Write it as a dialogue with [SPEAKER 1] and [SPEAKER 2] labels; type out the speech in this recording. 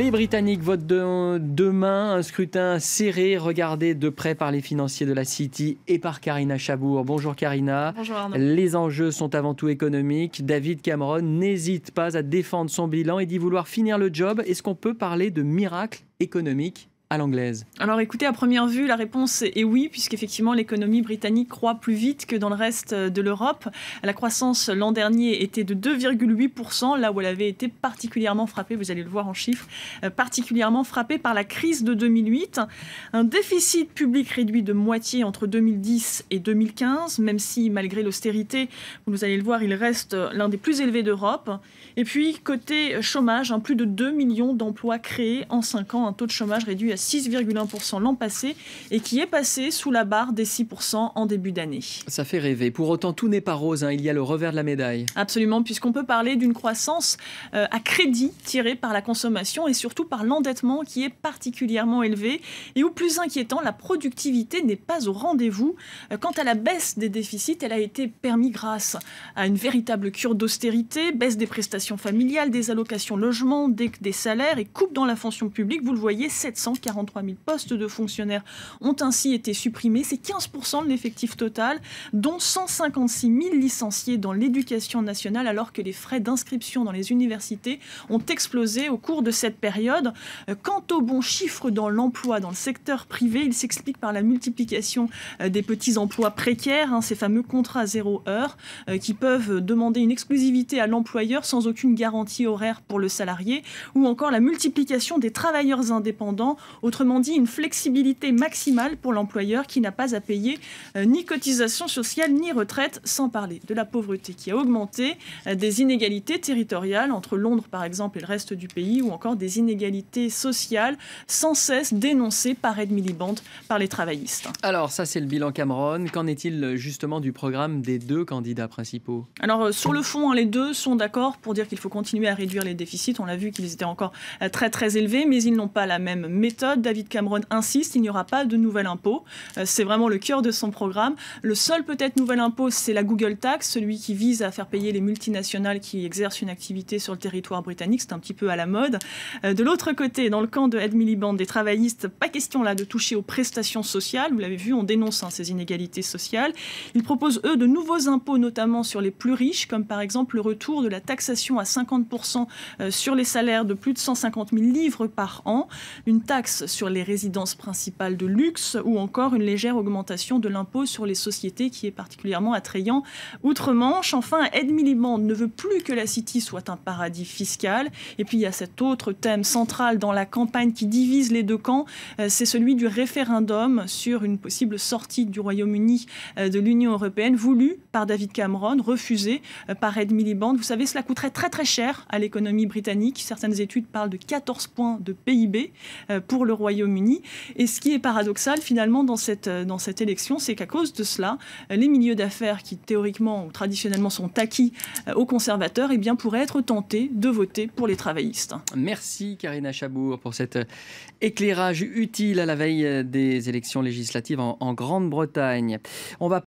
[SPEAKER 1] Les Britanniques votent demain, un scrutin serré, regardé de près par les financiers de la City et par Karina Chabour. Bonjour Karina.
[SPEAKER 2] Bonjour Arnaud.
[SPEAKER 1] Les enjeux sont avant tout économiques. David Cameron n'hésite pas à défendre son bilan et dit vouloir finir le job. Est-ce qu'on peut parler de miracle économique à l'anglaise?
[SPEAKER 2] Alors écoutez, à première vue, la réponse est oui, puisqu'effectivement l'économie britannique croît plus vite que dans le reste de l'Europe. La croissance l'an dernier était de 2,8%, là où elle avait été particulièrement frappée, vous allez le voir en chiffres, particulièrement frappée par la crise de 2008. Un déficit public réduit de moitié entre 2010 et 2015, même si malgré l'austérité, vous allez le voir, il reste l'un des plus élevés d'Europe. Et puis côté chômage, plus de 2 millions d'emplois créés en 5 ans, un taux de chômage réduit à 6,1% l'an passé et qui est passé sous la barre des 6% en début d'année.
[SPEAKER 1] Ça fait rêver. Pour autant, tout n'est pas rose, il y a le revers de la médaille.
[SPEAKER 2] Absolument, puisqu'on peut parler d'une croissance à crédit tirée par la consommation et surtout par l'endettement qui est particulièrement élevé et où, plus inquiétant, la productivité n'est pas au rendez-vous. Quant à la baisse des déficits, elle a été permise grâce à une véritable cure d'austérité, baisse des prestations familiales, des allocations logement, des salaires et coupe dans la fonction publique. Vous le voyez, 743 000 postes de fonctionnaires ont ainsi été supprimés. C'est 15% de l'effectif total, dont 156 000 licenciés dans l'éducation nationale, alors que les frais d'inscription dans les universités ont explosé au cours de cette période. Quant aux bons chiffres dans l'emploi, dans le secteur privé, il s'explique par la multiplication des petits emplois précaires, ces fameux contrats 0 heure, qui peuvent demander une exclusivité à l'employeur sans aucune garantie horaire pour le salarié, ou encore la multiplication des travailleurs indépendants, autrement dit une flexibilité maximale pour l'employeur qui n'a pas à payer ni cotisation sociale ni retraite, sans parler de la pauvreté qui a augmenté, des inégalités territoriales entre Londres par exemple et le reste du pays, ou encore des inégalités sociales sans cesse dénoncées par Ed Miliband, par les travaillistes.
[SPEAKER 1] Alors ça c'est le bilan Cameron. Qu'en est-il justement du programme des deux candidats principaux?
[SPEAKER 2] Alors sur le fond, les deux sont d'accord pour dire qu'il faut continuer à réduire les déficits. On l'a vu qu'ils étaient encore très très élevés, mais ils n'ont pas la même méthode. David Cameron insiste, il n'y aura pas de nouvel impôt. C'est vraiment le cœur de son programme. Le seul peut-être nouvel impôt, c'est la Google Tax, celui qui vise à faire payer les multinationales qui exercent une activité sur le territoire britannique. C'est un petit peu à la mode. De l'autre côté, dans le camp de Ed Miliband, des travaillistes, pas question là de toucher aux prestations sociales. Vous l'avez vu, on dénonce ces inégalités sociales. Ils proposent, eux, de nouveaux impôts, notamment sur les plus riches, comme par exemple le retour de la taxation à 50% sur les salaires de plus de 150 000 livres par an, une taxe sur les résidences principales de luxe ou encore une légère augmentation de l'impôt sur les sociétés qui est particulièrement attrayant outre-Manche. Enfin, Ed Miliband ne veut plus que la City soit un paradis fiscal. Et puis il y a cet autre thème central dans la campagne qui divise les deux camps, c'est celui du référendum sur une possible sortie du Royaume-Uni de l'Union européenne, voulu par David Cameron, refusé par Ed Miliband. Vous savez, cela coûterait très très cher à l'économie britannique. Certaines études parlent de 14 points de PIB pour le Royaume-Uni. Et ce qui est paradoxal finalement dans cette élection, c'est qu'à cause de cela, les milieux d'affaires qui théoriquement ou traditionnellement sont acquis aux conservateurs, pourraient être tentés de voter pour les travaillistes.
[SPEAKER 1] Merci Karina Chabour pour cet éclairage utile à la veille des élections législatives en Grande-Bretagne. On va